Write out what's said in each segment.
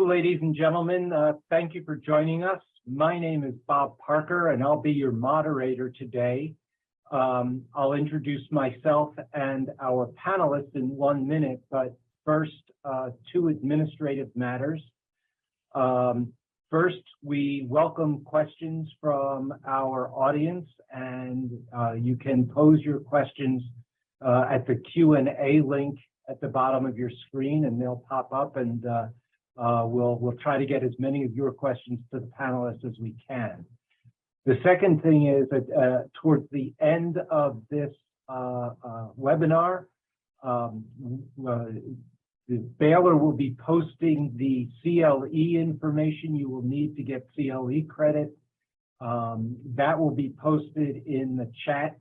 Hello, ladies and gentlemen. Thank you for joining us. My name is Bob Parker, and I'll be your moderator today. I'll introduce myself and our panelists in 1 minute, but first, two administrative matters. First, we welcome questions from our audience, and you can pose your questions at the Q&A link at the bottom of your screen, and they'll pop up, and we'll try to get as many of your questions to the panelists as we can. The second thing is that towards the end of this webinar, the Baylor will be posting the CLE information you will need to get CLE credit. That will be posted in the chat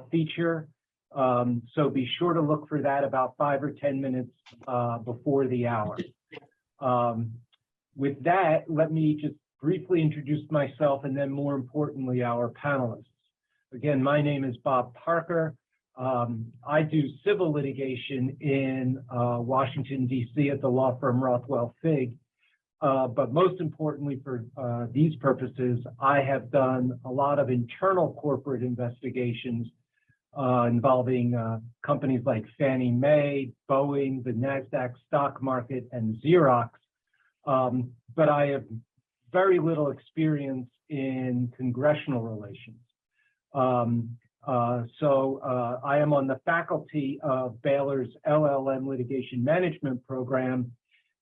feature. So be sure to look for that about 5 or 10 minutes before the hour. With that, let me just briefly introduce myself and then more importantly, our panelists. Again, my name is Bob Parker. I do civil litigation in Washington, D.C. at the law firm Rothwell Fig. But most importantly for these purposes, I have done a lot of internal corporate investigations involving companies like Fannie Mae, Boeing, the NASDAQ stock market, and Xerox. But I have very little experience in congressional relations. So I am on the faculty of Baylor's LLM litigation management program,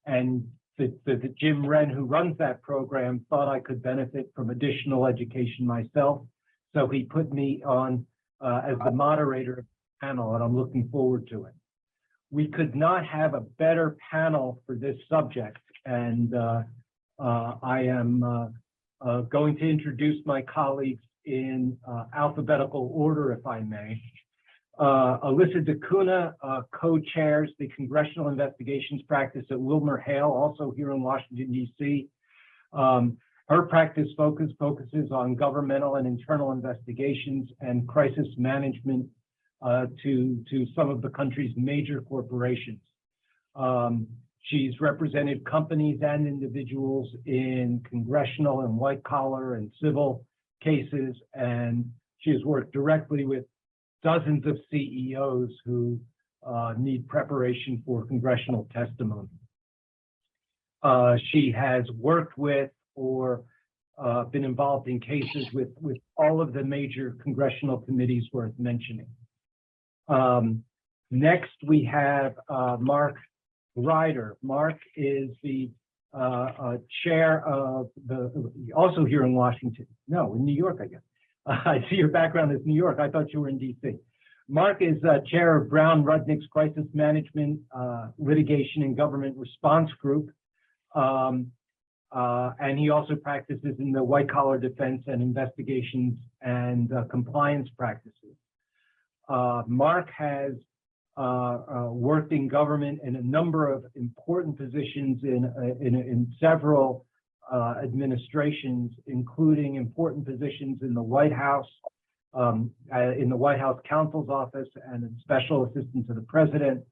and the Jim Wren, who runs that program, thought I could benefit from additional education myself. So he put me on as the moderator of the panel, and I'm looking forward to it. We could not have a better panel for this subject, and I am going to introduce my colleagues in alphabetical order, if I may. Alyssa DeCuna co-chairs the Congressional Investigations practice at WilmerHale, also here in Washington, D.C. Her practice focuses on governmental and internal investigations and crisis management to some of the country's major corporations. She's represented companies and individuals in congressional and white-collar and civil cases, and she has worked directly with dozens of CEOs who need preparation for congressional testimony. She has worked with or been involved in cases with all of the major congressional committees worth mentioning. Next, we have Mark Ryder. Mark is the chair of also here in Washington. No, in New York, I guess. I see your background is New York. I thought you were in DC. Mark is chair of Brown Rudnick's Crisis Management, Litigation and Government Response Group. And he also practices in the white-collar defense and investigations and compliance practices. Mark has worked in government in a number of important positions in several administrations, including important positions in the White House, in the White House counsel's office, and as special assistant to the president.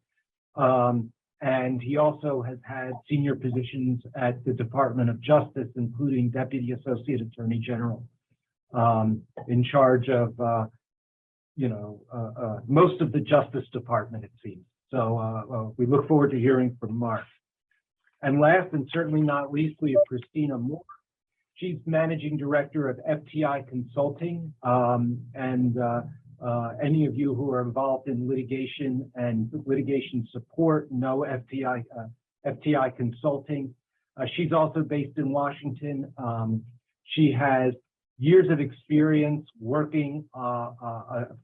And he also has had senior positions at the Department of Justice, including Deputy Associate Attorney General, in charge of most of the Justice Department, it seems. So we look forward to hearing from Mark. And last and certainly not least, we have Christina Moore. She's managing director of FTI Consulting, and any of you who are involved in litigation and litigation support know FTI Consulting. She's also based in Washington. She has years of experience working,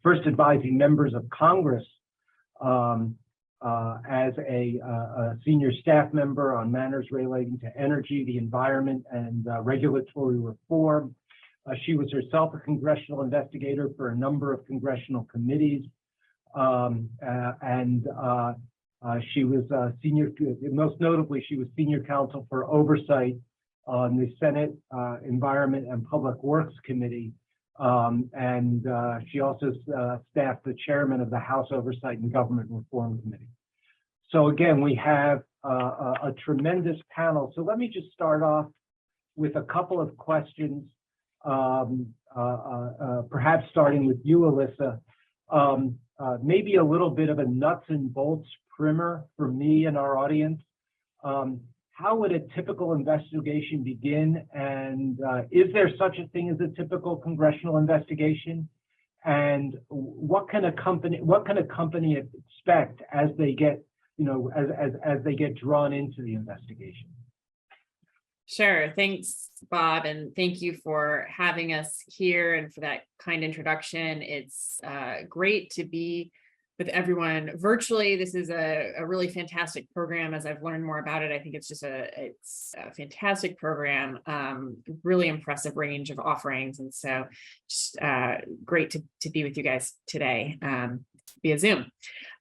first advising members of Congress as a senior staff member on matters relating to energy, the environment, and regulatory reform. She was herself a congressional investigator for a number of congressional committees, she was most notably, she was senior counsel for oversight on the Senate Environment and Public Works Committee, she also staffed the chairman of the House Oversight and Government Reform Committee. So again, we have a tremendous panel. So let me just start off with a couple of questions, perhaps starting with you, Alyssa. Maybe a little bit of a nuts and bolts primer for me and our audience. How would a typical investigation begin? And is there such a thing as a typical congressional investigation? And what can a company expect as they get, as they get drawn into the investigation? Sure. Thanks, Bob. And thank you for having us here and for that kind introduction. It's great to be with everyone virtually. This is a really fantastic program. As I've learned more about it, I think it's just it's a fantastic program, really impressive range of offerings. And so just great to be with you guys today via Zoom.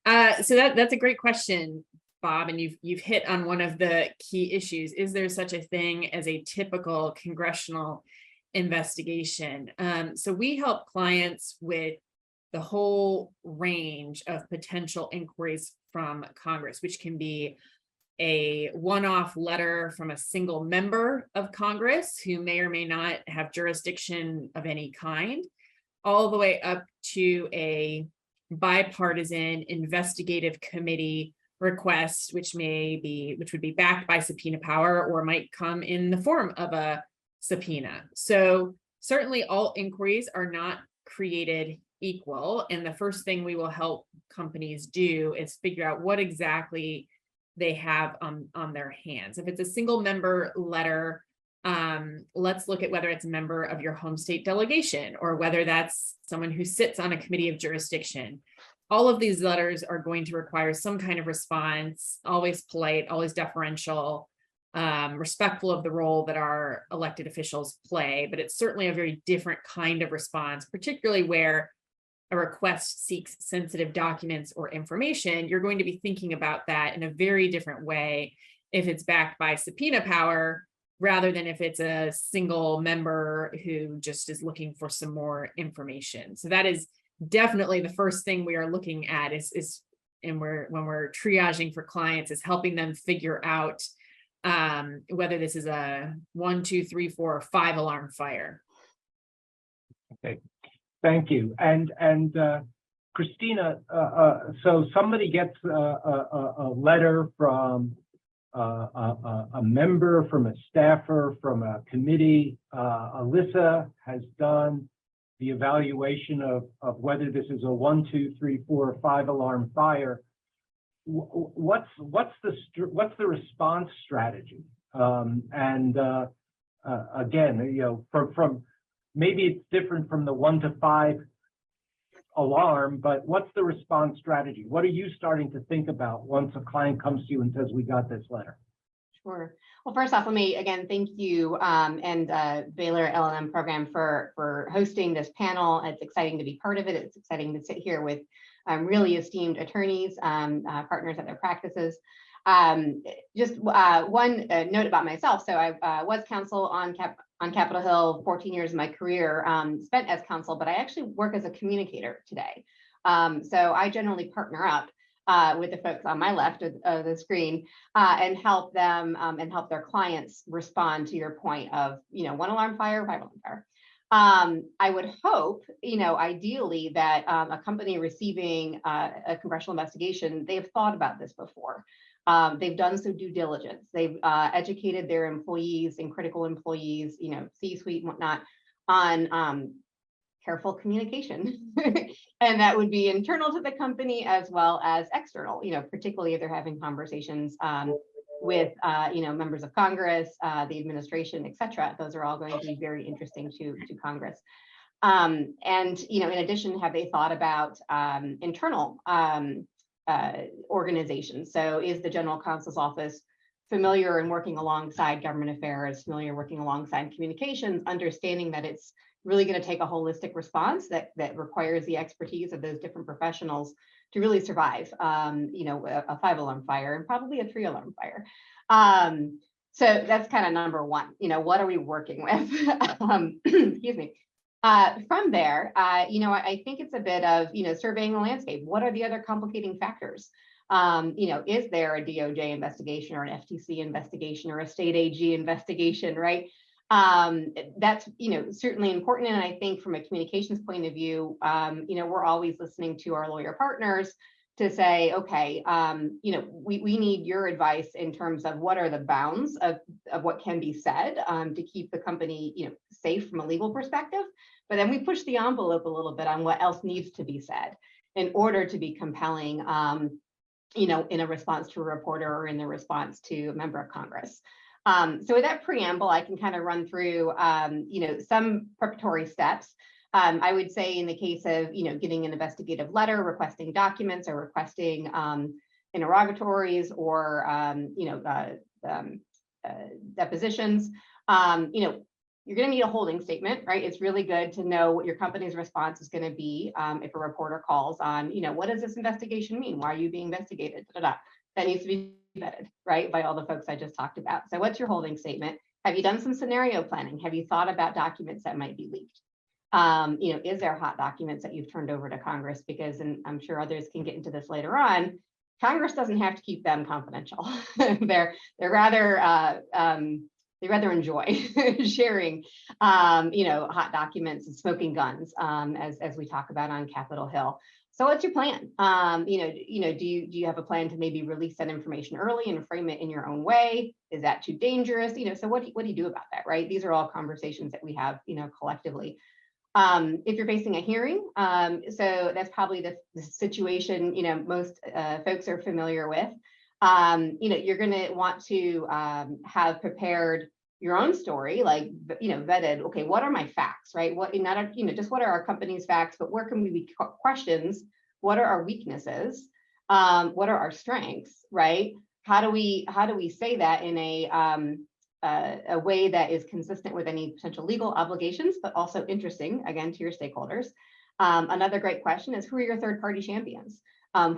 So that's a great question, Bob, and you've hit on one of the key issues. Is there such a thing as a typical congressional investigation? So we help clients with the whole range of potential inquiries from Congress, which can be a one-off letter from a single member of Congress who may or may not have jurisdiction of any kind, all the way up to a bipartisan investigative committee request, which would be backed by subpoena power or might come in the form of a subpoena. So certainly all inquiries are not created equal. And the first thing we will help companies do is figure out what exactly they have on their hands. If it's a single member letter, let's look at whether it's a member of your home state delegation or whether that's someone who sits on a committee of jurisdiction. All of these letters are going to require some kind of response, always polite, always deferential, respectful of the role that our elected officials play, but it's certainly a very different kind of response, particularly where a request seeks sensitive documents or information. You're going to be thinking about that in a very different way if it's backed by subpoena power, rather than if it's a single member who just is looking for some more information. So that is definitely the first thing we are looking at when we're triaging for clients, is helping them figure out whether this is a 1, 2, 3, 4, or 5 alarm fire. Okay, thank you. And Christina, so somebody gets a letter from a member, from a staffer, from a committee. Alyssa has done the evaluation of whether this is a 1, 2, 3, 4, or 5 alarm fire. What's the response strategy? Again, from maybe it's different from the 1 to 5 alarm, but what's the response strategy? What are you starting to think about once a client comes to you and says, we got this letter? Sure. Well, first off, let me again thank you and Baylor LLM program for hosting this panel. It's exciting to be part of it. It's exciting to sit here with really esteemed attorneys, partners at their practices. Just one note about myself. So I was counsel on Capitol Hill 14 years of my career, spent as counsel, but I actually work as a communicator today. So I generally partner up with the folks on my left of the screen and help them and help their clients respond to your point of, 1 alarm fire, 5 alarm fire. I would hope, ideally that a company receiving a congressional investigation, they've thought about this before. They've done some due diligence. They've educated their employees and critical employees, C-suite and whatnot, on careful communication. And that would be internal to the company as well as external, particularly if they're having conversations with, members of Congress, the administration, et cetera. Those are all going to be very interesting to Congress. And, in addition, have they thought about internal organizations? So is the general counsel's office familiar and working alongside government affairs, familiar working alongside communications, understanding that it's really going to take a holistic response that requires the expertise of those different professionals to really survive, a 5 alarm fire and probably a 3 alarm fire. So that's kind of number one. What are we working with? Excuse me. From there, I think it's a bit of, surveying the landscape. What are the other complicating factors? Is there a DOJ investigation or an FTC investigation or a state AG investigation, right? That's, certainly important. And I think from a communications point of view, we're always listening to our lawyer partners to say, okay, we need your advice in terms of what are the bounds of what can be said to keep the company, safe from a legal perspective. But then we push the envelope a little bit on what else needs to be said in order to be compelling, in a response to a reporter or in the response to a member of Congress. So with that preamble, I can kind of run through, some preparatory steps. I would say in the case of, getting an investigative letter, requesting documents or requesting interrogatories or, depositions, you're going to need a holding statement, right? It's really good to know what your company's response is going to be if a reporter calls on, what does this investigation mean? Why are you being investigated? That needs to be vetted, right, by all the folks I just talked about. So what's your holding statement? Have you done some scenario planning? Have you thought about documents that might be leaked? Is there hot documents that you've turned over to Congress? Because, and I'm sure others can get into this later on, Congress doesn't have to keep them confidential. They rather enjoy sharing, hot documents and smoking guns, as we talk about on Capitol Hill. So what's your plan? Do you have a plan to maybe release that information early and frame it in your own way? Is that too dangerous? So what do you do about that, right? These are all conversations that we have, collectively. If you're facing a hearing, so that's probably the situation, most folks are familiar with. You're going to want to have prepared your own story, like, vetted, okay, what are my facts, right? What, not, just what are our company's facts, but where can we be questions? What are our weaknesses? What are our strengths, right? How do we say that in a way that is consistent with any potential legal obligations, but also interesting, again, to your stakeholders? Another great question is, who are your third-party champions?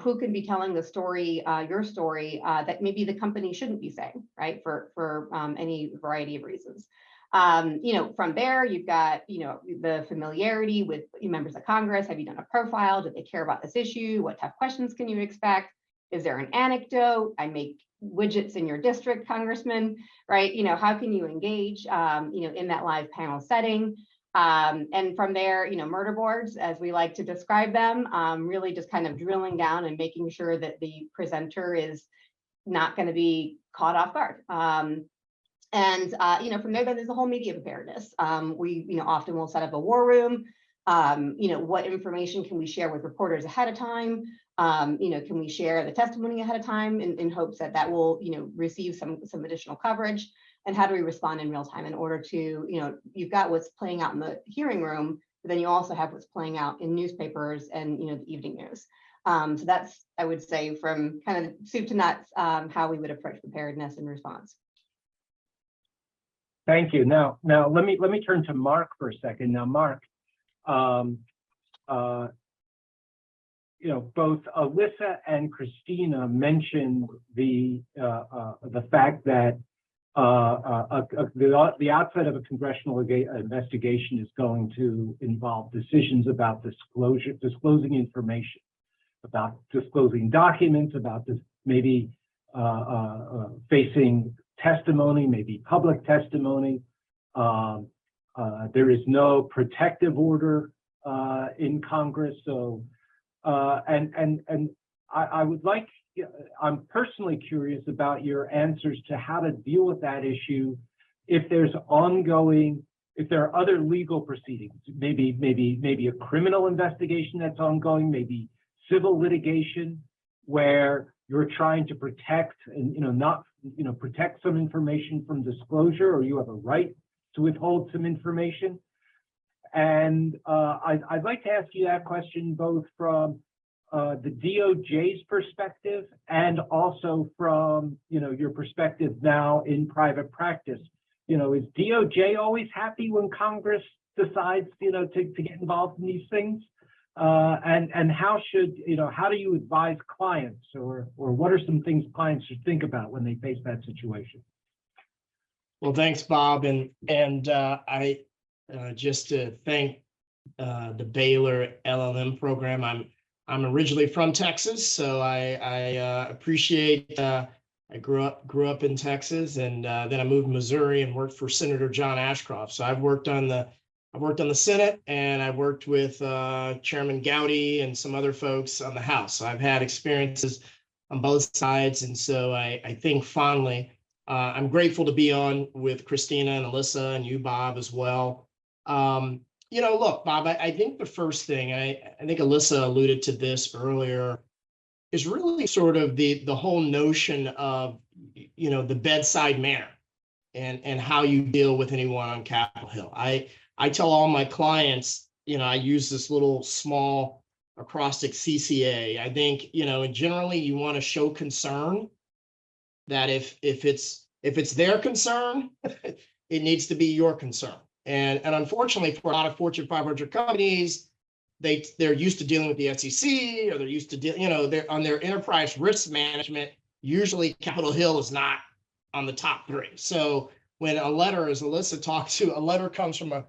Who can be telling the story, your story, that maybe the company shouldn't be saying, right? For any variety of reasons. From there, you've got, the familiarity with members of Congress. Have you done a profile? Do they care about this issue? What tough questions can you expect? Is there an anecdote? I make widgets in your district, Congressman, right? How can you engage, in that live panel setting? And from there, murder boards, as we like to describe them, really just kind of drilling down and making sure that the presenter is not going to be caught off guard. From there, then there's a whole media preparedness. We, often will set up a war room. What information can we share with reporters ahead of time? Can we share the testimony ahead of time in hopes that will, receive some additional coverage? And how do we respond in real time in order to, you've got what's playing out in the hearing room, but then you also have what's playing out in newspapers and, the evening news. So that's, I would say, from kind of soup to nuts, how we would approach preparedness and response. Thank you. Now let me turn to Mark for a second. Now, Mark, both Alyssa and Christina mentioned the fact that the outset of a congressional investigation is going to involve decisions about disclosing information, about disclosing documents, about this maybe facing testimony, maybe public testimony. There is no protective order in Congress, so I would like. I'm personally curious about your answers to how to deal with that issue if there are other legal proceedings, maybe a criminal investigation that's ongoing, maybe civil litigation where you're trying to protect and protect some information from disclosure, or you have a right to withhold some information. And I'd like to ask you that question both from the DOJ's perspective and also from your perspective now in private practice. Is DOJ always happy when Congress decides to get involved in these things? And how do you advise clients, or what are some things clients should think about when they face that situation? Well, thanks, Bob, and I just to thank the Baylor LLM program. I'm originally from Texas, so I appreciate. I grew up in Texas, and then I moved to Missouri and worked for Senator John Ashcroft. So I've worked on the Senate, and I've worked with Chairman Gowdy and some other folks on the House. So I've had experiences on both sides, and so I think fondly. I'm grateful to be on with Christina and Alyssa and you, Bob, as well. Look, Bob, I think the first thing, I think Alyssa alluded to this earlier, is really sort of the whole notion of, the bedside manner and how you deal with anyone on Capitol Hill. I tell all my clients, I use this little small acrostic CCA. I think, and generally you want to show concern, that if it's their concern, it needs to be your concern. And unfortunately, for a lot of Fortune 500 companies, they're used to dealing with the SEC, or they're used to they're on their enterprise risk management. Usually, Capitol Hill is not on the top three. So when a letter, as Alyssa talked to, a letter comes from a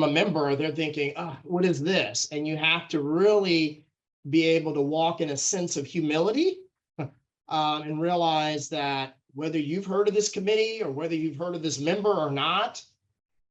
member, they're thinking, oh, what is this? And you have to really be able to walk in a sense of humility, and realize that whether you've heard of this committee or whether you've heard of this member or not,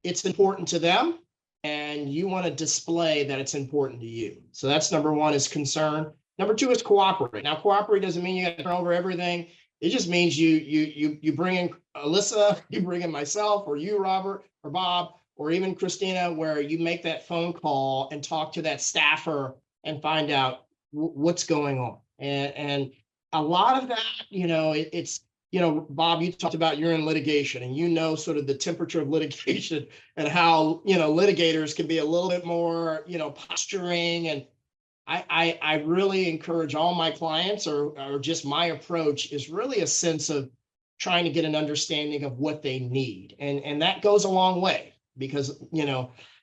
it's important to them, and you want to display that it's important to you. So that's number one, is concern. Number two is cooperate. Now, cooperate doesn't mean you got to turn over everything. It just means you bring in Alyssa, you bring in myself, or you, Robert, or Bob, or even Christina, where you make that phone call and talk to that staffer and find out what's going on. And a lot of that, it's, Bob, you talked about you're in litigation, and sort of the temperature of litigation, and how, litigators can be a little bit more, posturing. And I really encourage all my clients, or just my approach is really a sense of trying to get an understanding of what they need. And that goes a long way, because,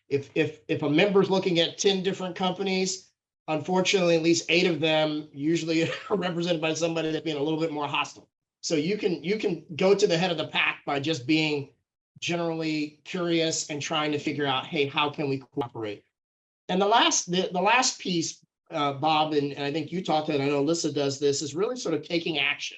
if a member's looking at 10 different companies, unfortunately, at least 8 of them usually are represented by somebody that's being a little bit more hostile. So you can go to the head of the pack by just being generally curious and trying to figure out, hey, how can we cooperate? And the last piece, Bob, and I think you talked about, I know Alyssa does this, is really sort of taking action.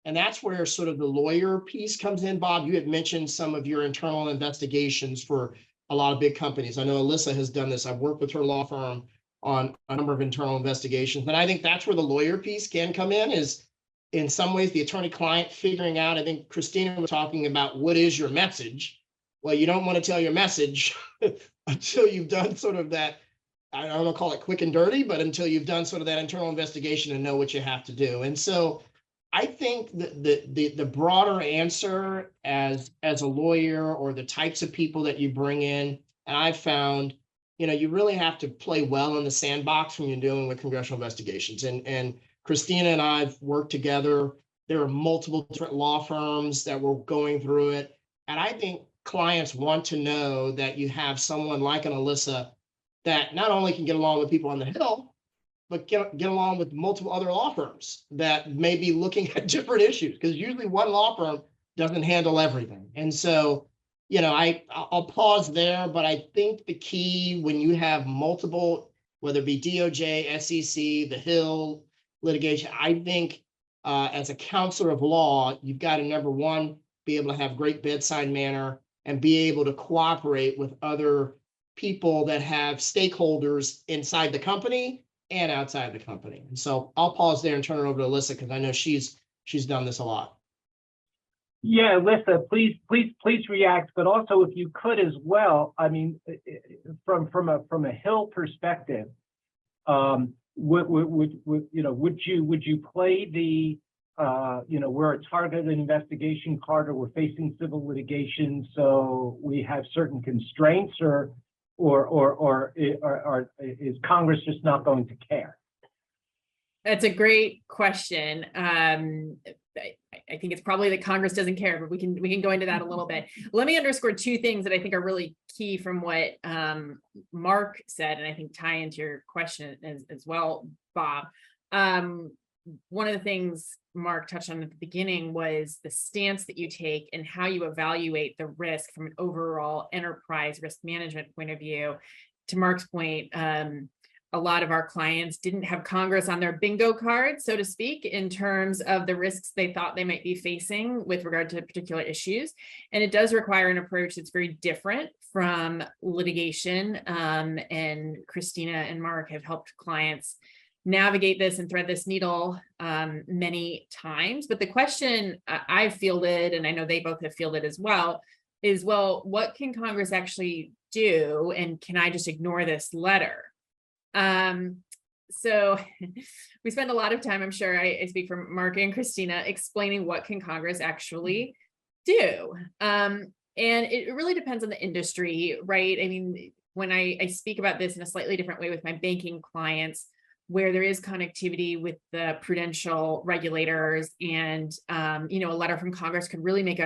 And that's where sort of the lawyer piece comes in. Bob, you had mentioned some of your internal investigations for a lot of big companies. I know Alyssa has done this. I've worked with her law firm on a number of internal investigations. And I think that's where the lawyer piece can come in, is in some ways the attorney-client figuring out. I think Christina was talking about, what is your message? Well, you don't want to tell your message until you've done sort of that, I don't want to call it quick and dirty, but until you've done sort of that internal investigation and know what you have to do. And so I think the broader answer as a lawyer, or the types of people that you bring in, and I've found, you really have to play well in the sandbox when you're dealing with congressional investigations. And Christina and I've worked together. There are multiple different law firms that were going through it. And I think clients want to know that you have someone like an Alyssa that not only can get along with people on the Hill, but get along with multiple other law firms that may be looking at different issues, because usually one law firm doesn't handle everything. And so, I'll pause there, but I think the key, when you have multiple, whether it be DOJ, SEC, the Hill, litigation, I think as a counselor of law, you've got to, number one, be able to have great bedside manner and be able to cooperate with other people that have stakeholders inside the company and outside the company. And so I'll pause there and turn it over to Alyssa, because I know she's done this a lot. Yeah, Alyssa, please react, but also if you could as well. I mean, from a Hill perspective, would you play the we're a targeted investigation card, or we're facing civil litigation, so we have certain constraints, or is Congress just not going to care? That's a great question. I think it's probably that Congress doesn't care, but we can go into that a little bit. Let me underscore 2 things that I think are really key from what Mark said, and I think tie into your question as well, Bob. One of the things Mark touched on at the beginning was the stance that you take and how you evaluate the risk from an overall enterprise risk management point of view. To Mark's point, a lot of our clients didn't have Congress on their bingo card, so to speak, in terms of the risks they thought they might be facing with regard to particular issues. And it does require an approach that's very different from litigation. And Christina and Mark have helped clients navigate this and thread this needle many times. But the question I've fielded, and I know they both have fielded as well, is, well, what can Congress actually do? And can I just ignore this letter? So we spend a lot of time, I'm sure I speak for Mark and Christina, explaining what can Congress actually do. And it really depends on the industry, right? I mean, when I speak about this in a slightly different way with my banking clients, where there is connectivity with the prudential regulators, and a letter from Congress could really make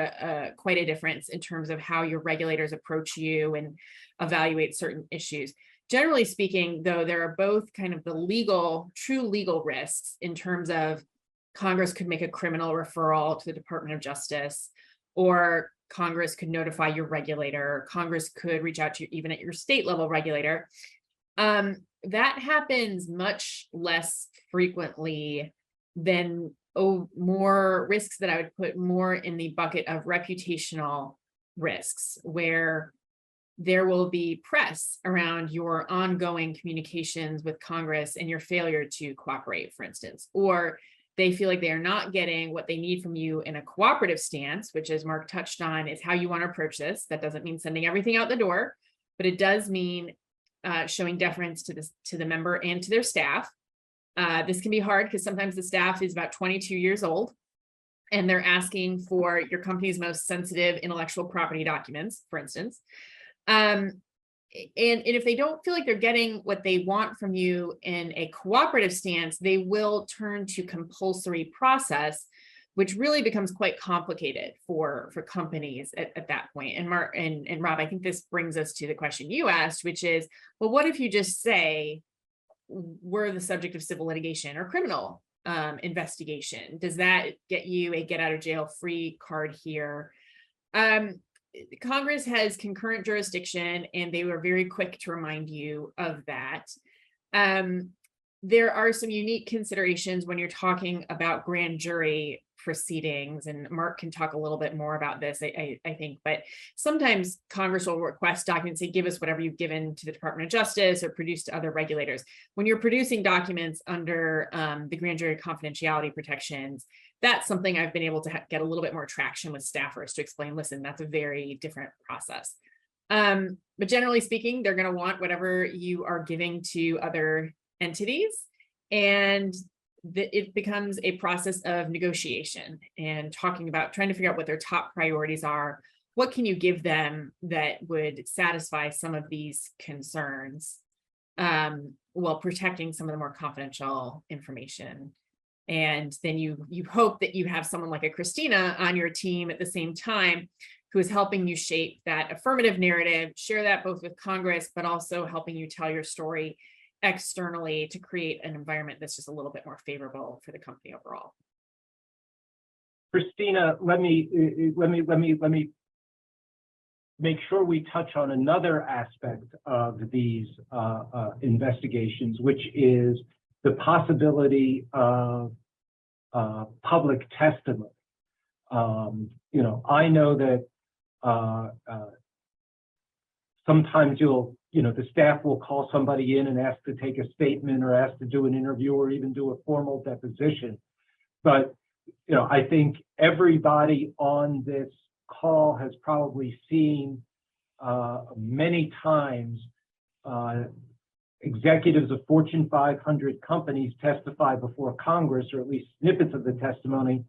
quite a difference in terms of how your regulators approach you and evaluate certain issues. Generally speaking, though, there are both kind of the true legal risks in terms of Congress could make a criminal referral to the Department of Justice, or Congress could notify your regulator. Congress could reach out to you even at your state level regulator. That happens much less frequently than more risks that I would put more in the bucket of reputational risks, where there will be press around your ongoing communications with Congress and your failure to cooperate, for instance, or they feel like they are not getting what they need from you in a cooperative stance, which, as Mark touched on, is how you want to approach this. That doesn't mean sending everything out the door, but it does mean showing deference to the member and to their staff. This can be hard because sometimes the staff is about 22 years old and they're asking for your company's most sensitive intellectual property documents, for instance. And if they don't feel like they're getting what they want from you in a cooperative stance, they will turn to compulsory process, which really becomes quite complicated for companies at that point. And Mark and Rob, I think this brings us to the question you asked, which is, well, what if you just say we're the subject of civil litigation or criminal investigation? Does that get you a get out of jail free card here? Congress has concurrent jurisdiction, and they were very quick to remind you of that. There are some unique considerations when you're talking about grand jury proceedings, and Mark can talk a little bit more about this, I think, but sometimes Congress will request documents, say, give us whatever you've given to the Department of Justice or produced to other regulators. When you're producing documents under the grand jury confidentiality protections, that's something I've been able to get a little bit more traction with staffers to explain, listen, that's a very different process. But generally speaking, they're going to want whatever you are giving to other entities, and it becomes a process of negotiation and talking about trying to figure out what their top priorities are. What can you give them that would satisfy some of these concerns while protecting some of the more confidential information? And then you hope that you have someone like a Christina on your team at the same time who is helping you shape that affirmative narrative, share that both with Congress, but also helping you tell your story externally to create an environment that's just a little bit more favorable for the company overall. Christina, let me make sure we touch on another aspect of these investigations, which is the possibility of public testimony. I know that sometimes the staff will call somebody in and ask to take a statement or ask to do an interview or even do a formal deposition. But, I think everybody on this call has probably seen many times executives of Fortune 500 companies testify before Congress, or at least snippets of the testimony,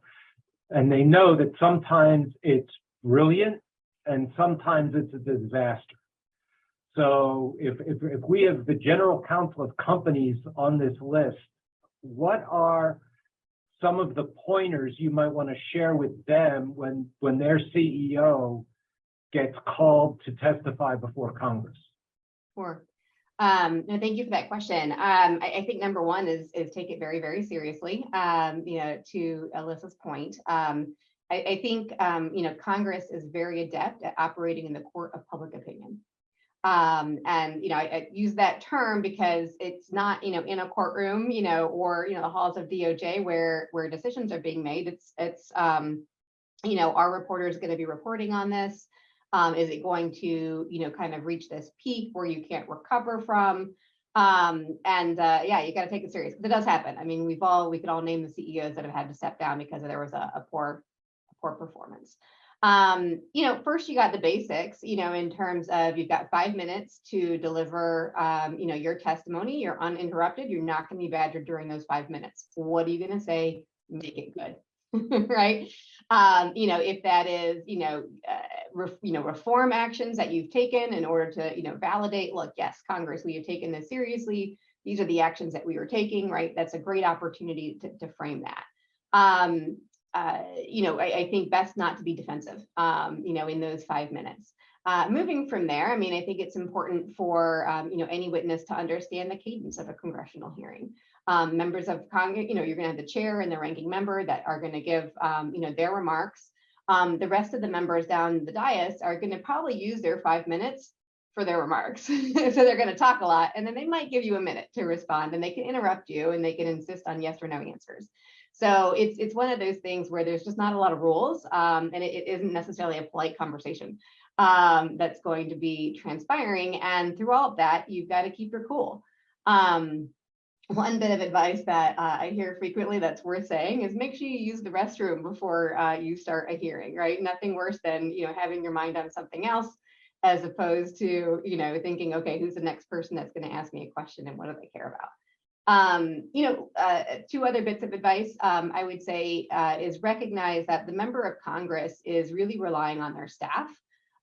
and they know that sometimes it's brilliant and sometimes it's a disaster. So if we have the general counsel of companies on this list, what are some of the pointers you might want to share with them when their CEO gets called to testify before Congress? Sure. No, thank you for that question. I think number one is take it very, very seriously. To Alyssa's point, I think Congress is very adept at operating in the court of public opinion. And, I use that term because it's not, in a courtroom, or, the halls of DOJ where decisions are being made. It's are reporters going to be reporting on this? Is it going to, kind of reach this peak where you can't recover from? Yeah, you got to take it serious. It does happen. I mean, we could all name the CEOs that have had to step down because there was a poor performance. First you got the basics, in terms of you've got 5 minutes to deliver, your testimony. You're uninterrupted. You're not going to be badgered during those 5 minutes. What are you going to say? Make it good. Right. If that is, reform actions that you've taken in order to, validate, look, yes, Congress, we have taken this seriously. These are the actions that we were taking, right? That's a great opportunity to frame that. I think best not to be defensive, in those 5 minutes. Moving from there, I think it's important for, any witness to understand the cadence of a congressional hearing. Members of Congress, you're going to have the chair and the ranking member that are going to give, their remarks. The rest of the members down the dais are going to probably use their 5 minutes for their remarks. So they're going to talk a lot, and then they might give you a minute to respond, and they can interrupt you, and they can insist on yes or no answers. So it's one of those things where there's just not a lot of rules, and it isn't necessarily a polite conversation that's going to be transpiring. And through all of that, you've got to keep your cool. One bit of advice that I hear frequently that's worth saying is make sure you use the restroom before you start a hearing, right? Nothing worse than, having your mind on something else as opposed to, thinking, okay, who's the next person that's going to ask me a question and what do they care about? Two other bits of advice I would say is recognize that the member of Congress is really relying on their staff.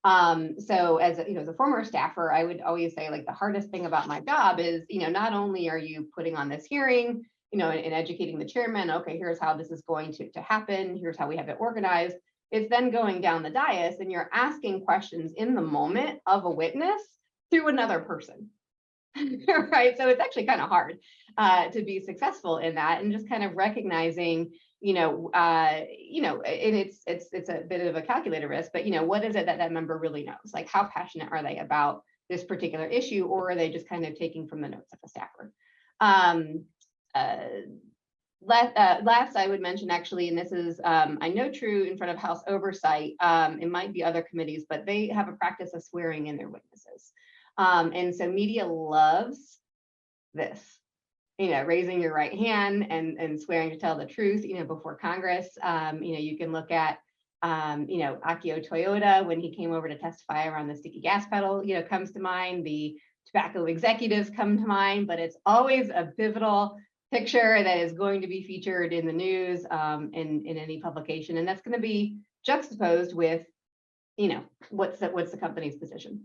So as a former staffer, I would always say, like, the hardest thing about my job is, not only are you putting on this hearing, and educating the chairman, okay, here's how this is going to happen, here's how we have it organized. It's then going down the dais and you're asking questions in the moment of a witness through another person. Right. So it's actually kind of hard to be successful in that, and just kind of recognizing, and it's a bit of a calculated risk, but what is it that member really knows? Like, how passionate are they about this particular issue, or are they just kind of taking from the notes of a staffer? Last, I would mention, actually, and this is, I know, true in front of House Oversight. It might be other committees, but they have a practice of swearing in their witnesses. And so media loves this, raising your right hand and swearing to tell the truth, before Congress. You can look at, Akio Toyoda, when he came over to testify around the sticky gas pedal, comes to mind. The tobacco executives come to mind, but it's always a pivotal picture that is going to be featured in the news, in any publication. And that's going to be juxtaposed with, what's the company's position.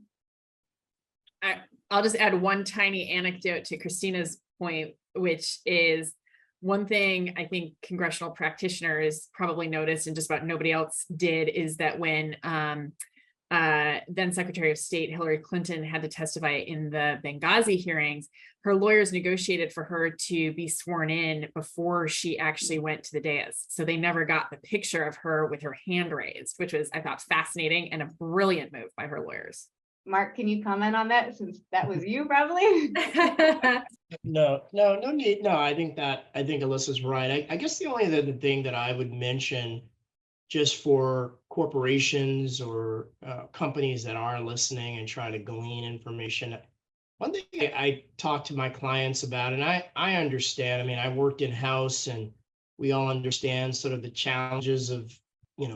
I'll just add one tiny anecdote to Christina's point, which is one thing I think congressional practitioners probably noticed and just about nobody else did, is that when then Secretary of State Hillary Clinton had to testify in the Benghazi hearings, her lawyers negotiated for her to be sworn in before she actually went to the dais. So they never got the picture of her with her hand raised, which was, I thought, fascinating and a brilliant move by her lawyers. Mark, can you comment on that, since that was you probably? No need. No, I think Alyssa's right. I guess the only other thing that I would mention, just for corporations or companies that are listening and try to glean information, one thing I talk to my clients about, and I understand, I worked in house, and we all understand sort of the challenges of,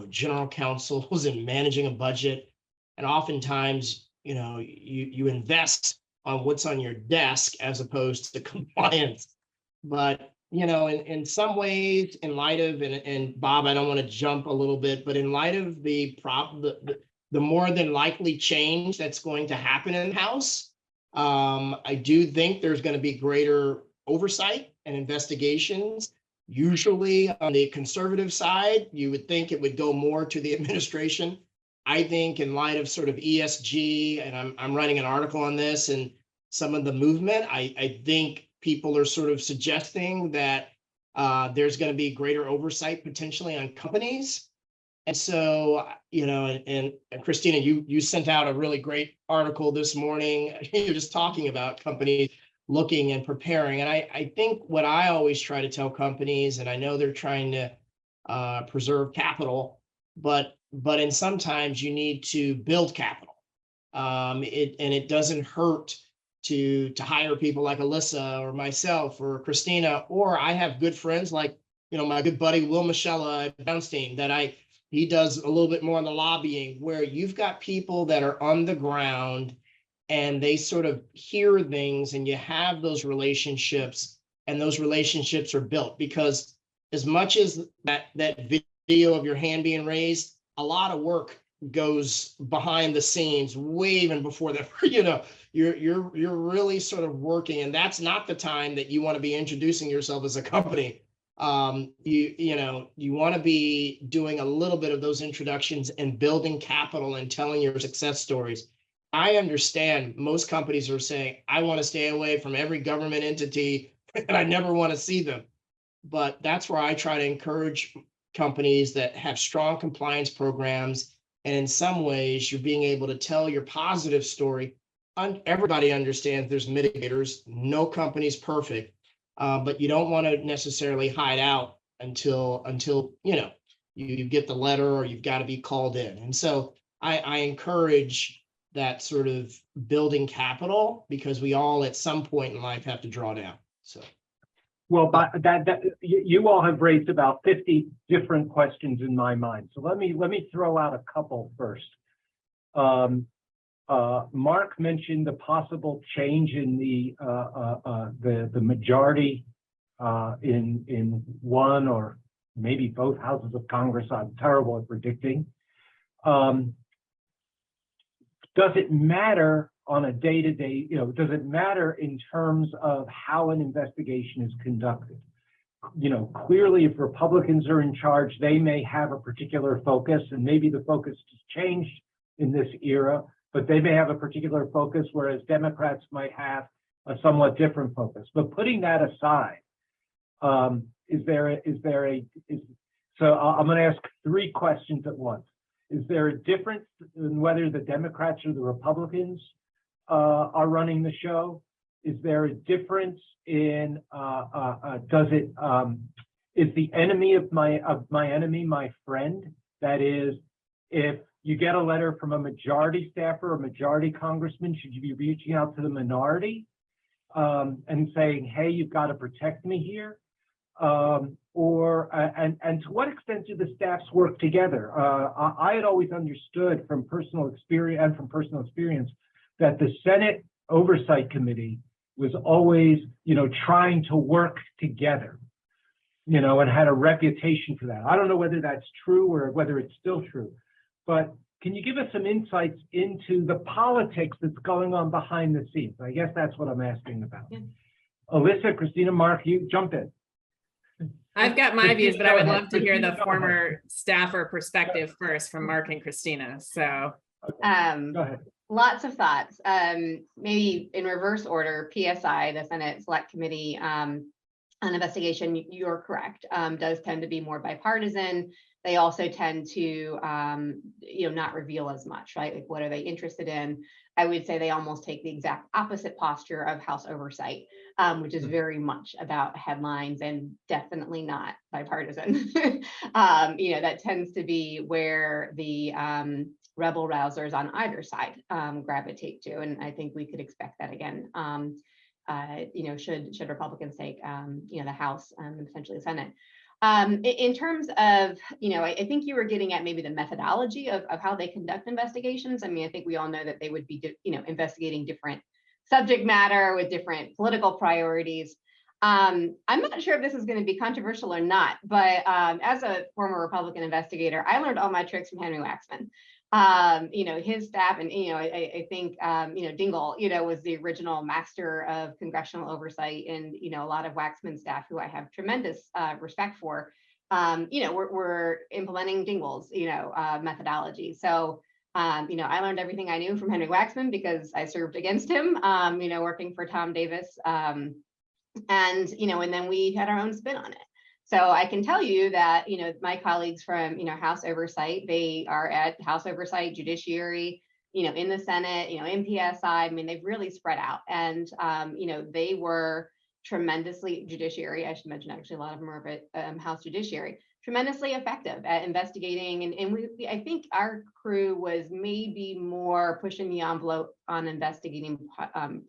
general counsels and managing a budget. And oftentimes, you invest on what's on your desk as opposed to compliance. But, in some ways, in light of, and Bob, I don't want to jump a little bit, but in light of the more than likely change that's going to happen in the House, I do think there's going to be greater oversight and investigations. Usually on the conservative side, you would think it would go more to the administration. I think in light of sort of ESG, and I'm writing an article on this, and some of the movement, I think people are sort of suggesting that there's going to be greater oversight potentially on companies. And so, and Christina, you sent out a really great article this morning. You're just talking about companies looking and preparing. And I think what I always try to tell companies, and I know they're trying to preserve capital, but in sometimes you need to build capital. It doesn't hurt to hire people like Alyssa or myself or Christina, or I have good friends like, my good buddy Will Michella at Brownstein that he does a little bit more on the lobbying, where you've got people that are on the ground and they sort of hear things, and you have those relationships, and those relationships are built. Because as much as that video of your hand being raised, a lot of work goes behind the scenes way even before that. You're really sort of working, and that's not the time that you want to be introducing yourself as a company. You want to be doing a little bit of those introductions and building capital and telling your success stories. I understand most companies are saying, I want to stay away from every government entity and I never want to see them. But that's where I try to encourage companies that have strong compliance programs. And in some ways, you're being able to tell your positive story. Everybody understands there's mitigators. No company's perfect. But you don't want to necessarily hide out until you get the letter or you've got to be called in. And so I encourage that sort of building capital, because we all at some point in life have to draw down. So, well, but you all have raised about 50 different questions in my mind. So let me throw out a couple first. Mark mentioned the possible change in the majority in one or maybe both houses of Congress. I'm terrible at predicting. Does it matter on a day-to-day, does it matter in terms of how an investigation is conducted? Clearly, if Republicans are in charge, they may have a particular focus, and maybe the focus has changed in this era, but they may have a particular focus, whereas Democrats might have a somewhat different focus. But putting that aside, so I'm going to ask three questions at once. Is there a difference in whether the Democrats or the Republicans are running the show? Is there a difference in is the enemy of my enemy my friend? That is, if you get a letter from a majority staffer or a majority congressman, should you be reaching out to the minority and saying, hey, you've got to protect me here? And to what extent do the staffs work together? I had always understood from personal experience that the Senate Oversight Committee was always, trying to work together, and had a reputation for that. I don't know whether that's true or whether it's still true, but can you give us some insights into the politics that's going on behind the scenes? I guess that's what I'm asking about. Yeah. Alyssa, Christina, Mark, you jump in. I've got my views, but I would love to hear the former staffer perspective first from Mark and Christina. So, go ahead. Lots of thoughts. Maybe in reverse order. PSI, the Senate Select Committee on Investigation, you're correct, does tend to be more bipartisan. They also tend to, not reveal as much, right? Like, what are they interested in? I would say they almost take the exact opposite posture of House Oversight, which is very much about headlines and definitely not bipartisan. That tends to be where the rebel rousers on either side gravitate to, and I think we could expect that again. Should Republicans take the House and potentially the Senate. In terms of, I think you were getting at maybe the methodology of how they conduct investigations. I mean, I think we all know that they would be, investigating different subject matter with different political priorities. I'm not sure if this is going to be controversial or not, but as a former Republican investigator, I learned all my tricks from Henry Waxman. His staff, and I think Dingell was the original master of congressional oversight, and a lot of Waxman staff who I have tremendous respect for, we're implementing Dingell's methodology. So I learned everything I knew from Henry Waxman because I served against him, working for Tom Davis, and then we had our own spin on it. So I can tell you that, my colleagues from, House Oversight, they are at House Oversight, Judiciary, in the Senate, MPSI. I mean, they've really spread out. And, they were tremendously Judiciary. I should mention, actually, a lot of them are at House Judiciary, tremendously effective at investigating. And I think our crew was maybe more pushing the envelope on investigating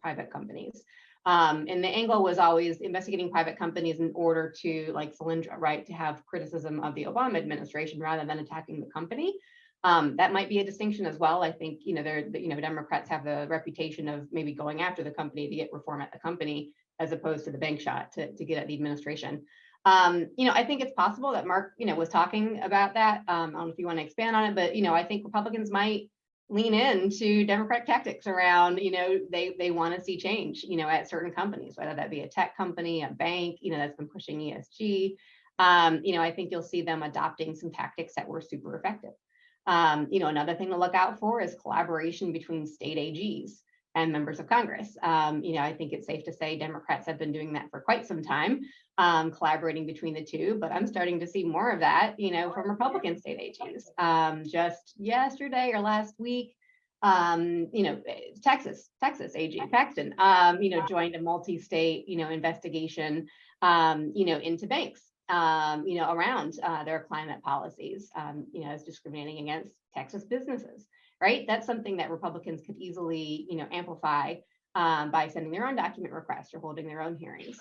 private companies. And the angle was always investigating private companies in order to, like Solyndra, right, to have criticism of the Obama administration rather than attacking the company. That might be a distinction as well. I think, Democrats have the reputation of maybe going after the company to get reform at the company, as opposed to the bank shot to get at the administration. I think it's possible that Mark, was talking about that. I don't know if you want to expand on it, but, I think Republicans might lean into Democratic tactics around, they want to see change, at certain companies, whether that be a tech company, a bank, that's been pushing ESG. I think you'll see them adopting some tactics that were super effective. Another thing to look out for is collaboration between state AGs and members of Congress. I think it's safe to say Democrats have been doing that for quite some time, collaborating between the two, but I'm starting to see more of that, from Republican state AGs. Just yesterday or last week, Texas AG, Paxton, joined a multi-state, investigation, into banks, around their climate policies, as discriminating against Texas businesses. Right, that's something that Republicans could easily, amplify by sending their own document requests or holding their own hearings.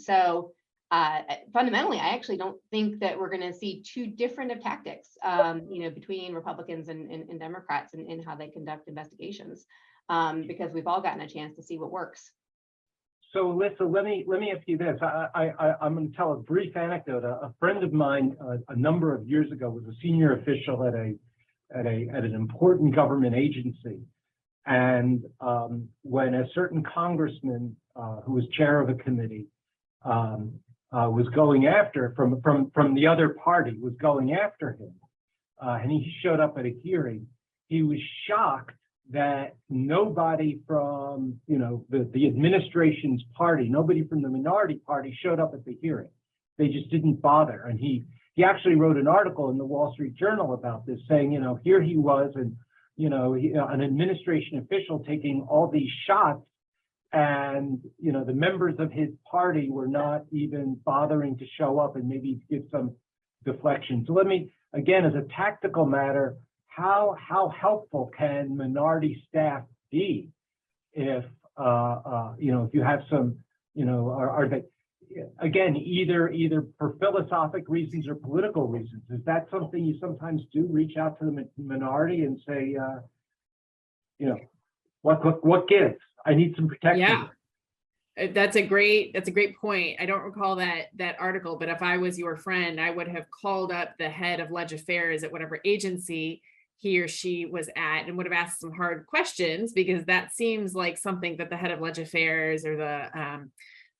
So fundamentally, I actually don't think that we're going to see too different of tactics, between Republicans and Democrats in how they conduct investigations, because we've all gotten a chance to see what works. So, Alyssa, let me ask you this. I'm going to tell a brief anecdote. A friend of mine, a number of years ago, was a senior official at an important government agency, and when a certain congressman who was chair of a committee was going after from the other party was going after him, and he showed up at a hearing, he was shocked that nobody from the administration's party, nobody from the minority party showed up at the hearing. They just didn't bother, and he actually wrote an article in the Wall Street Journal about this, saying, here he was, and, an administration official taking all these shots, and, the members of his party were not even bothering to show up and maybe give some deflection. So let me, again, as a tactical matter, how helpful can minority staff be if, if you have some, are they, again, either for philosophic reasons or political reasons? Is that something you sometimes do, reach out to the minority and say, what gives? I need some protection. Yeah, that's a great point. I don't recall that article, but if I was your friend, I would have called up the head of Leg Affairs at whatever agency he or she was at and would have asked some hard questions, because that seems like something that the head of Leg Affairs or the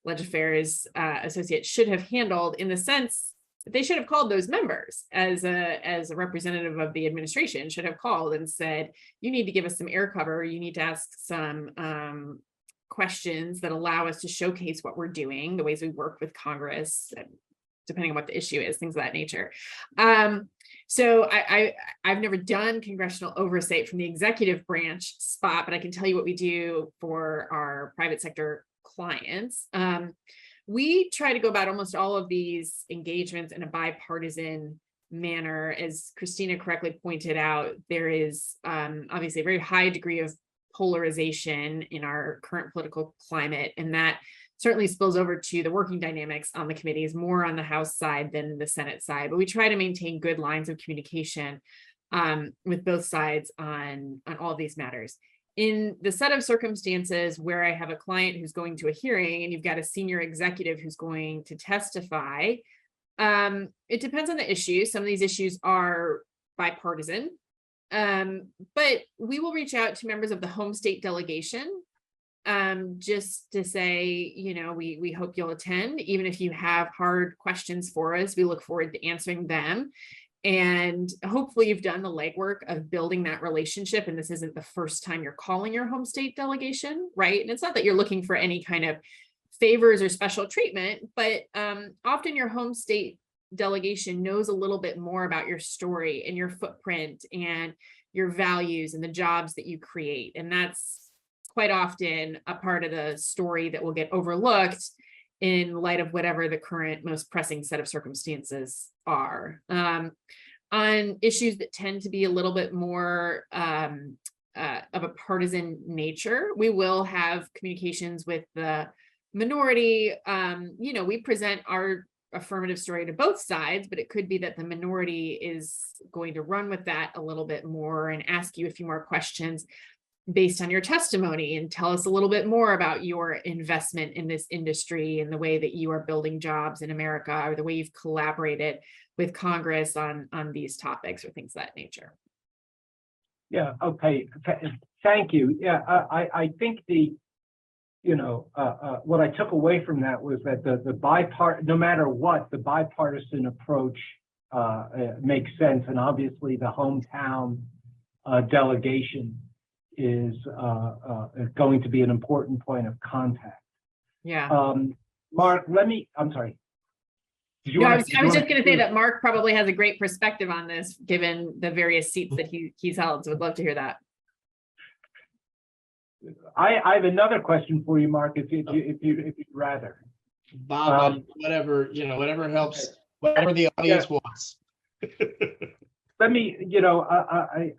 Leg Affairs associate should have handled, in the sense that they should have called those members as a representative of the administration, should have called and said, you need to give us some air cover. You need to ask some questions that allow us to showcase what we're doing, the ways we work with Congress, depending on what the issue is, things of that nature. So I've never done congressional oversight from the executive branch spot, but I can tell you what we do for our private sector clients. We try to go about almost all of these engagements in a bipartisan manner. As Christina correctly pointed out, there is obviously a very high degree of polarization in our current political climate, and that certainly spills over to the working dynamics on the committees, more on the House side than the Senate side. But we try to maintain good lines of communication with both sides on all of these matters. In the set of circumstances where I have a client who's going to a hearing and you've got a senior executive who's going to testify, it depends on the issue. Some of these issues are bipartisan, but we will reach out to members of the home state delegation just to say, we hope you'll attend. Even if you have hard questions for us, we look forward to answering them. And hopefully you've done the legwork of building that relationship. And this isn't the first time you're calling your home state delegation, right? And it's not that you're looking for any kind of favors or special treatment, but often your home state delegation knows a little bit more about your story and your footprint and your values and the jobs that you create. And that's quite often a part of the story that will get overlooked in light of whatever the current most pressing set of circumstances are. On issues that tend to be a little bit more of a partisan nature, we will have communications with the minority. We present our affirmative story to both sides, but it could be that the minority is going to run with that a little bit more and ask you a few more questions based on your testimony and tell us a little bit more about your investment in this industry and the way that you are building jobs in America, or the way you've collaborated with Congress on these topics or things of that nature. Yeah, okay, thank you. Yeah, I think what I took away from that was that no matter what, the bipartisan approach makes sense, and obviously the hometown delegation is going to be an important point of contact. Yeah. Mark, I'm sorry. I was just going to say that Mark probably has a great perspective on this, given the various seats that he's held. So would love to hear that. I have another question for you, Mark, if you'd rather. Bob, whatever helps, whatever the audience wants. Let me,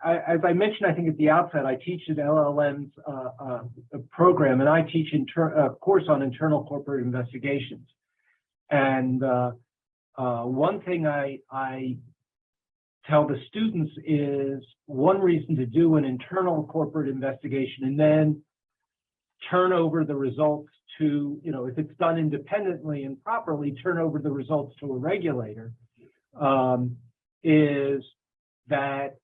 as I mentioned, I think at the outset, I teach at LLM's program, and I teach a course on internal corporate investigations. And one thing I tell the students is one reason to do an internal corporate investigation and then turn over the results to, if it's done independently and properly, turn over the results to a regulator, is that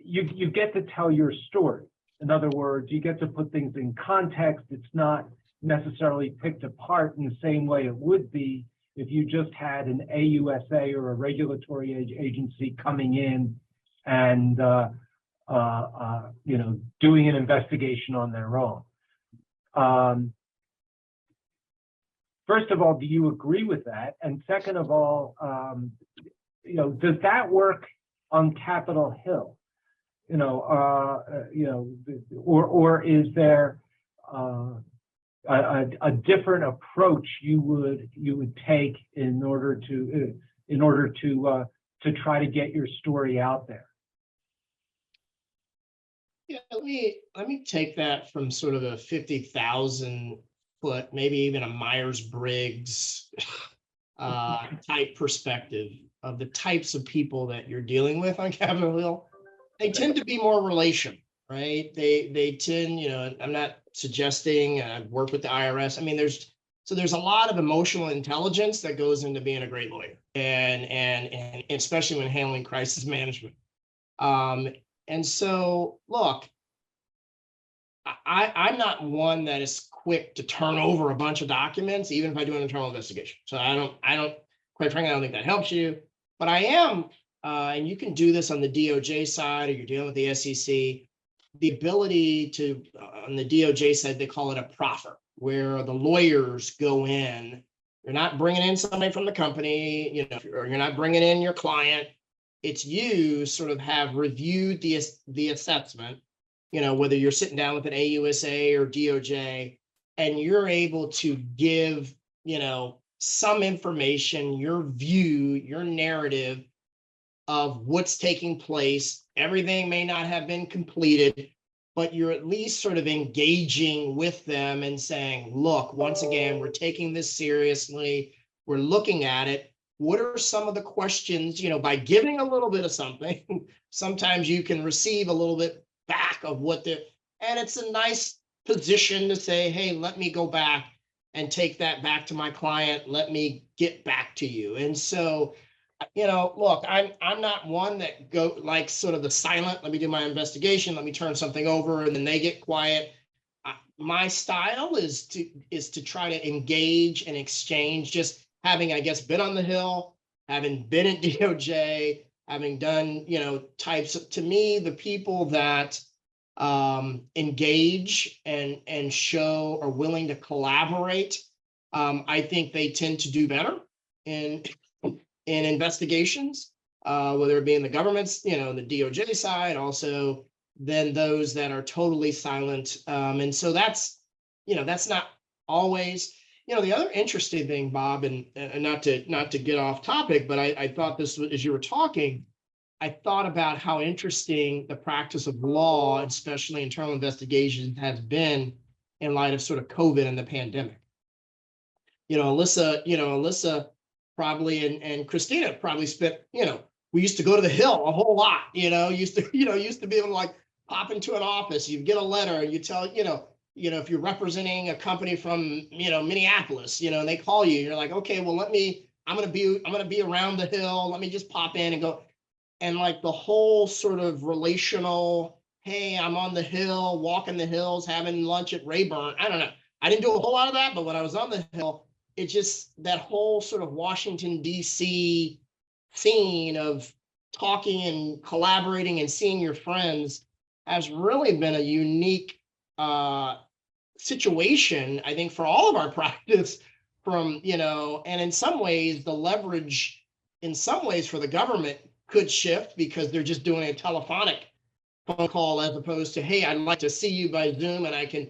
you get to tell your story. In other words, you get to put things in context. It's not necessarily picked apart in the same way it would be if you just had an AUSA or a regulatory agency coming in and doing an investigation on their own. First of all, do you agree with that? And second of all, does that work on Capitol Hill? Or is there a different approach you would take in order to try to get your story out there? Yeah, let me take that from sort of a 50,000 foot, maybe even a Myers-Briggs type perspective of the types of people that you're dealing with on Capitol Hill. They tend to be more relational, right? They tend, I'm not suggesting, I've worked with the IRS. I mean, there's a lot of emotional intelligence that goes into being a great lawyer, and especially when handling crisis management. And so, look, I'm not one that is quick to turn over a bunch of documents, even if I do an internal investigation. So I don't, quite frankly, I don't think that helps you. But I am, and you can do this on the DOJ side, or you're dealing with the SEC, the ability to, on the DOJ side, they call it a proffer, where the lawyers go in. You're not bringing in somebody from the company, or you're not bringing in your client. It's you sort of have reviewed the assessment, whether you're sitting down with an AUSA or DOJ, and you're able to give, some information, your view, your narrative of what's taking place. Everything may not have been completed, but you're at least sort of engaging with them and saying, look, once again, we're taking this seriously. We're looking at it. What are some of the questions, by giving a little bit of something, sometimes you can receive a little bit back of what and it's a nice position to say, hey, let me go back and take that back to my client. Let me get back to you. And so, look, I'm not one that go like sort of the silent, let me do my investigation, let me turn something over, and then they get quiet. My style is to try to engage and exchange, just having, I guess, been on the Hill, having been at DOJ, having done, types of, to me, the people that engage and show are willing to collaborate, I think they tend to do better in investigations, whether it be in the government's, the DOJ side, also than those that are totally silent. And so that's not always, the other interesting thing, Bob, and not to get off topic, but I thought this as you were talking, I thought about how interesting the practice of law, especially internal investigations, has been in light of sort of COVID and the pandemic. Alyssa probably and Christina probably spent, we used to go to the Hill a whole lot, used to be able to like pop into an office, you get a letter, and you tell, if you're representing a company from, Minneapolis, and they call you, you're like, okay, well, I'm going to be around the Hill. Let me just pop in and go. And like the whole sort of relational, hey, I'm on the Hill, walking the hills, having lunch at Rayburn. I don't know. I didn't do a whole lot of that, but when I was on the Hill, it just, that whole sort of Washington, D.C. scene of talking and collaborating and seeing your friends has really been a unique situation, I think, for all of our practice from, and in some ways, the leverage in some ways for the government could shift because they're just doing a telephonic phone call as opposed to, hey, I'd like to see you by Zoom, and I can,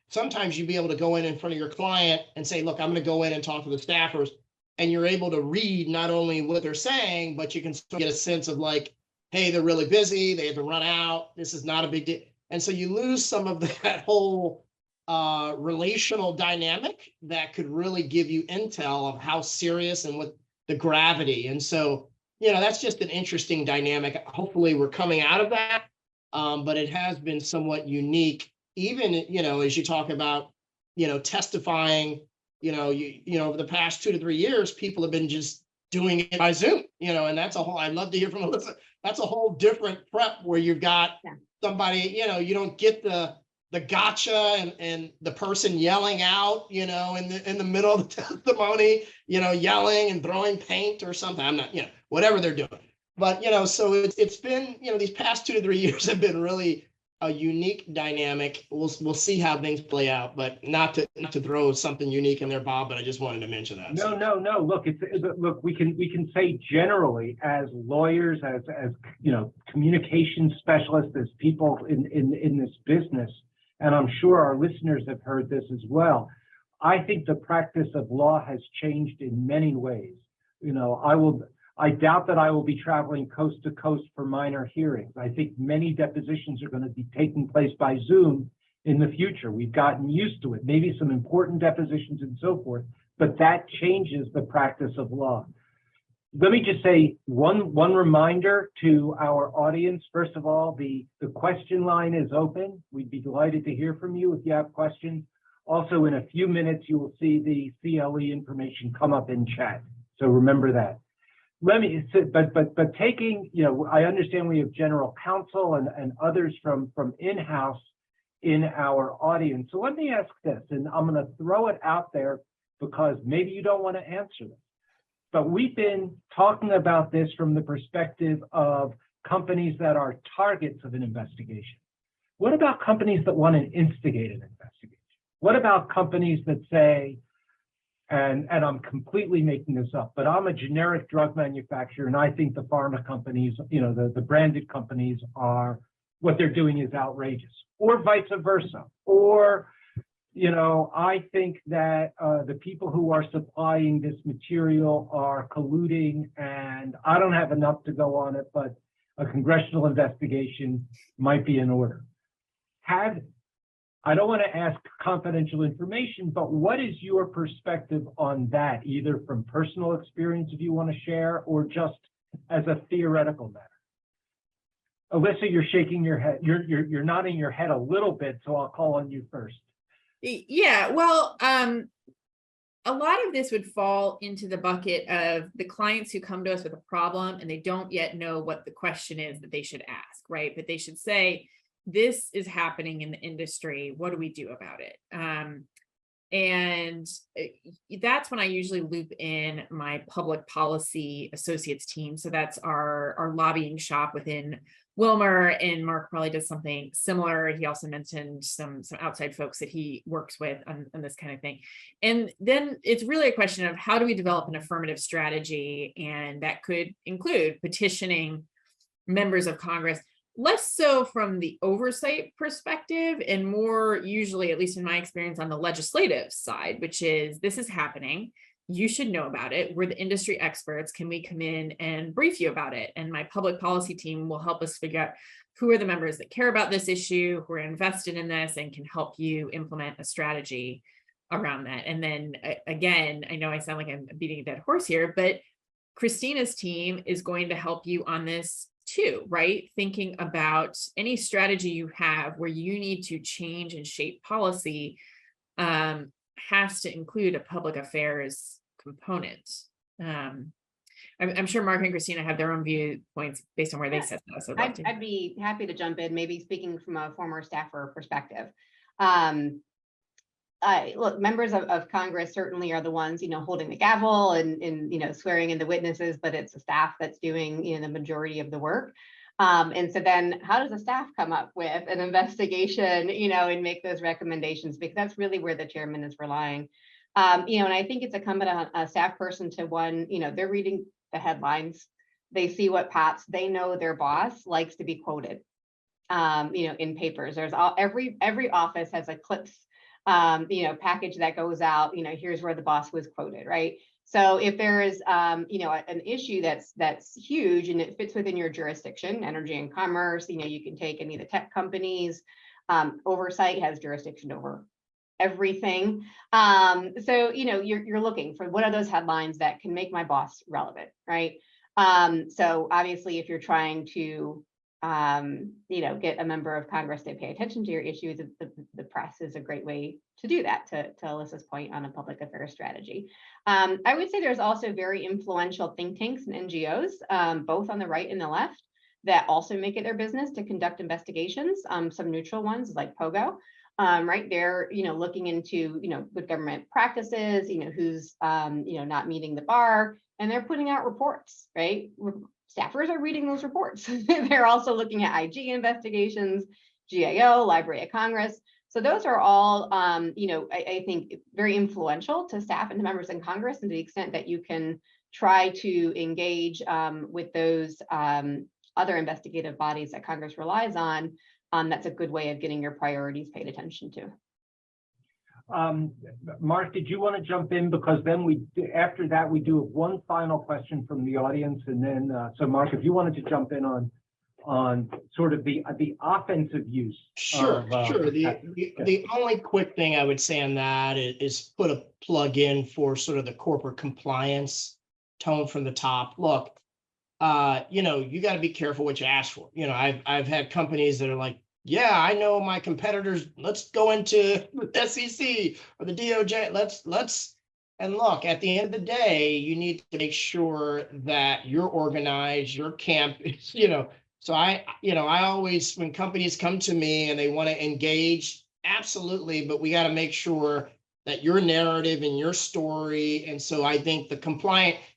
sometimes you'd be able to go in front of your client and say, look, I'm going to go in and talk to the staffers, and you're able to read not only what they're saying, but you can get a sense of like, hey, they're really busy, they have to run out, this is not a big deal. And so you lose some of that whole relational dynamic that could really give you intel of how serious and what the gravity. And so, that's just an interesting dynamic. Hopefully we're coming out of that, but it has been somewhat unique, even, as you talk about, testifying, over the past 2 to 3 years, people have been just doing it by Zoom, and that's a whole, I'd love to hear from Alyssa. That's a whole different prep where you've got somebody, you don't get the gotcha and the person yelling out, in the middle of the testimony, yelling and throwing paint or something. I'm not, whatever they're doing. But, so it's been, these past 2 to 3 years have been really a unique dynamic. We'll see how things play out, but not to throw something unique in there, Bob, but I just wanted to mention that. No. Look, we can say generally as lawyers, as communication specialists, as people in this business, and I'm sure our listeners have heard this as well. I think the practice of law has changed in many ways. I doubt that I will be traveling coast to coast for minor hearings. I think many depositions are going to be taking place by Zoom in the future. We've gotten used to it, maybe some important depositions and so forth, but that changes the practice of law. Let me just say one reminder to our audience. First of all, the question line is open. We'd be delighted to hear from you if you have questions. Also, in a few minutes, you will see the CLE information come up in chat. So remember that. But taking, I understand we have general counsel and others from in-house in our audience. So let me ask this, and I'm going to throw it out there because maybe you don't want to answer this. But we've been talking about this from the perspective of companies that are targets of an investigation. What about companies that want to instigate an investigation? What about companies that say, and I'm completely making this up, but I'm a generic drug manufacturer, and I think the pharma companies, the branded companies what they're doing is outrageous, or vice versa. Or, I think that the people who are supplying this material are colluding, and I don't have enough to go on it, but a congressional investigation might be in order. I don't want to ask confidential information, but what is your perspective on that, either from personal experience, if you want to share, or just as a theoretical matter? Alyssa, you're shaking your head. You're nodding your head a little bit, so I'll call on you first. Yeah, well, a lot of this would fall into the bucket of the clients who come to us with a problem and they don't yet know what the question is that they should ask, right? But they should say, this is happening in the industry. What do we do about it? And that's when I usually loop in my public policy associates team. So that's our lobbying shop within Wilmer, and Mark probably does something similar. He also mentioned some outside folks that he works with on this kind of thing. And then it's really a question of how do we develop an affirmative strategy, and that could include petitioning members of Congress, less so from the oversight perspective and more usually, at least in my experience, on the legislative side, which is this is happening. You should know about it. We're the industry experts. Can we come in and brief you about it? And my public policy team will help us figure out who are the members that care about this issue, who are invested in this, and can help you implement a strategy around that. And then again, I know I sound like I'm beating a dead horse here, but Christina's team is going to help you on this too, right? Thinking about any strategy you have where you need to change and shape policy has to include a public affairs component. I'm sure Mark and Christina have their own viewpoints based on where they sit. So I'd be happy to jump in, maybe speaking from a former staffer perspective. Look, members of Congress certainly are the ones, holding the gavel and swearing in the witnesses, but it's the staff that's doing, the majority of the work. And so then how does the staff come up with an investigation, and make those recommendations? Because that's really where the chairman is relying. And I think it's incumbent on a staff person to they're reading the headlines. They see what Pats, they know their boss likes to be quoted, in papers. There's every office has a clips, package that goes out, here's where the boss was quoted, right? So if there is, an issue that's huge and it fits within your jurisdiction, energy and commerce, you can take any of the tech companies. Oversight has jurisdiction over everything. So you're looking for what are those headlines that can make my boss relevant, right? So obviously, if you're trying to get a member of Congress to pay attention to your issues, the press is a great way to do that, to Alyssa's point on a public affairs strategy. I would say there's also very influential think tanks and NGOs, both on the right and the left, that also make it their business to conduct investigations. Some neutral ones like POGO, right? They're, looking into, good government practices, who's, not meeting the bar, and they're putting out reports, right? Staffers are reading those reports. They're also looking at IG investigations, GAO, Library of Congress. So those are all, I think very influential to staff and to members in Congress, and to the extent that you can try to engage with those other investigative bodies that Congress relies on, that's a good way of getting your priorities paid attention to. Mark, did you want to jump in? Because then after that, we do one final question from the audience. And then, so Mark, if you wanted to jump in on sort of the offensive use. Sure. The only quick thing I would say on that is put a plug in for sort of the corporate compliance tone from the top. Look, you got to be careful what you ask for. I've had companies that are like, yeah, I know my competitors. Let's go into the SEC or the DOJ. Let's and look, at the end of the day, you need to make sure that you're organized, your camp, So I always, when companies come to me and they want to engage, absolutely, but we got to make sure that your narrative and your story. And so I think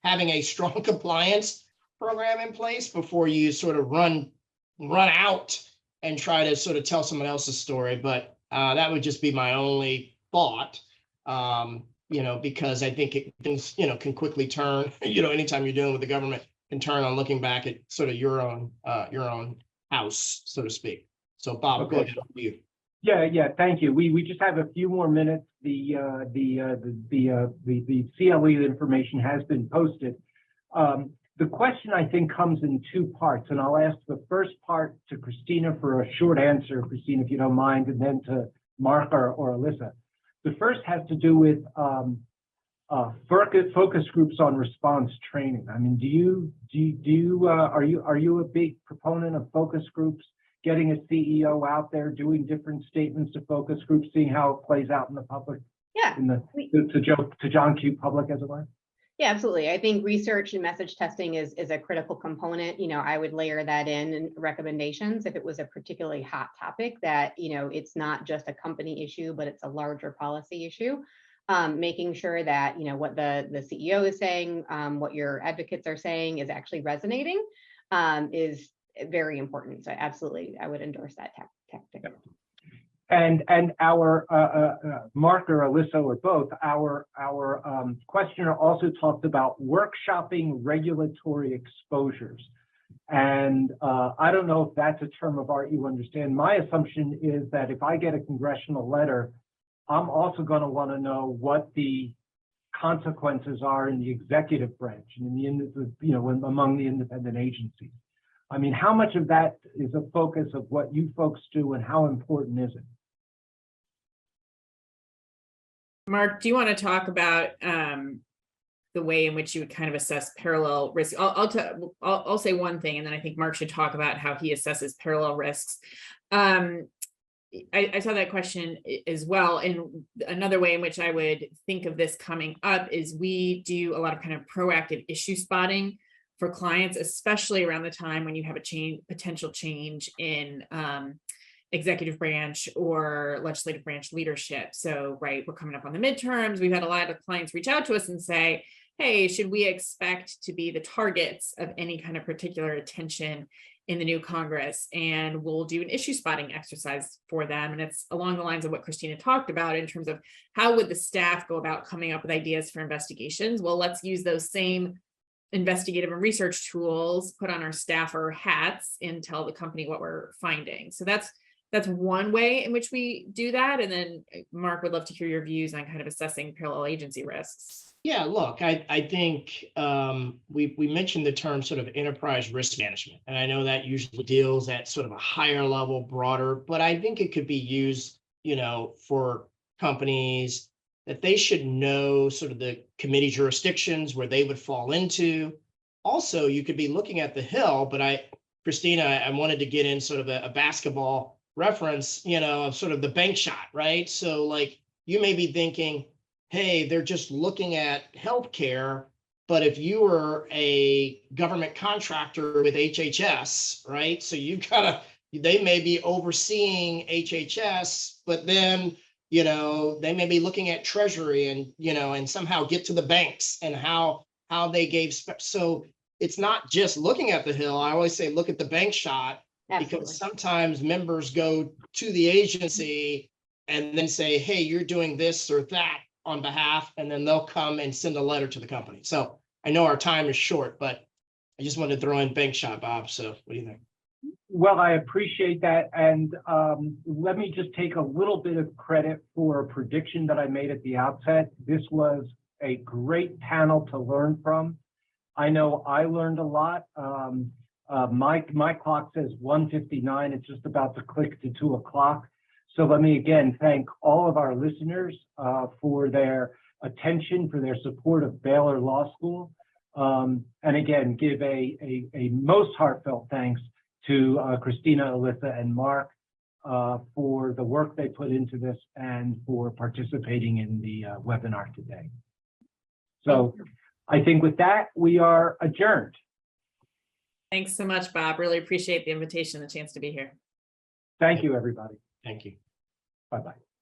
having a strong compliance program in place before you sort of run out and try to sort of tell someone else's story. But that would just be my only thought, because I think things, can quickly turn, anytime you're dealing with the government, can turn on looking back at sort of your own house, so to speak. So Bob, Okay. go ahead. You. Yeah, thank you. We just have a few more minutes. The CLE information has been posted. The question, I think, comes in two parts, and I'll ask the first part to Christina for a short answer, Christina, if you don't mind, and then to Mark or Alyssa. The first has to do with focus groups on response training. I mean, are you a big proponent of focus groups, getting a CEO out there, doing different statements to focus groups, seeing how it plays out in the public? Yeah. To John Q. public, as it were? Yeah, absolutely. I think research and message testing is a critical component. I would layer that in recommendations if it was a particularly hot topic that, it's not just a company issue, but it's a larger policy issue. Making sure that, what the CEO is saying, what your advocates are saying is actually resonating is very important. So absolutely, I would endorse that tactic. And our Mark or Alyssa or both, our questioner also talked about workshopping regulatory exposures. And I don't know if that's a term of art you understand. My assumption is that if I get a congressional letter, I'm also going to want to know what the consequences are in the executive branch and in the among the independent agencies. I mean, how much of that is a focus of what you folks do, and how important is it? Mark, do you want to talk about the way in which you would kind of assess parallel risk? I'll say one thing, and then I think Mark should talk about how he assesses parallel risks. I saw that question as well. And another way in which I would think of this coming up is we do a lot of kind of proactive issue spotting for clients, especially around the time when you have a potential change in executive branch or legislative branch leadership. So, right, we're coming up on the midterms. We've had a lot of clients reach out to us and say, hey, should we expect to be the targets of any kind of particular attention in the new Congress? And we'll do an issue spotting exercise for them. And it's along the lines of what Christina talked about in terms of how would the staff go about coming up with ideas for investigations? Well, let's use those same investigative and research tools, put on our staffer hats, and tell the company what we're finding. So that's one way in which we do that. And then Mark, would love to hear your views on kind of assessing parallel agency risks. Yeah, look, I think we mentioned the term sort of enterprise risk management, and I know that usually deals at sort of a higher level, broader, but I think it could be used, for companies that they should know sort of the committee jurisdictions where they would fall into. Also, you could be looking at the Hill, but Christina, I wanted to get in sort of a basketball reference, of sort of the bank shot, right? So like you may be thinking, hey, they're just looking at healthcare, but if you were a government contractor with HHS, right? So they may be overseeing HHS, but then, they may be looking at Treasury and somehow get to the banks and how they gave. So it's not just looking at the Hill. I always say, look at the bank shot. Absolutely. Because sometimes members go to the agency and then say, hey, you're doing this or that on behalf, and then they'll come and send a letter to the company. So I know our time is short, but I just wanted to throw in bank shot, Bob. So what do you think? Well, I appreciate that. And let me just take a little bit of credit for a prediction that I made at the outset. This was a great panel to learn from. I know I learned a lot. My clock says 1:59. It's just about to click to 2 o'clock. So let me again thank all of our listeners for their attention, for their support of Baylor Law School, and again give a most heartfelt thanks to Christina, Alyssa, and Mark for the work they put into this and for participating in the webinar today. So I think with that, we are adjourned. Thanks so much, Bob. Really appreciate the invitation, the chance to be here. Thank you, everybody. Thank you. Bye-bye.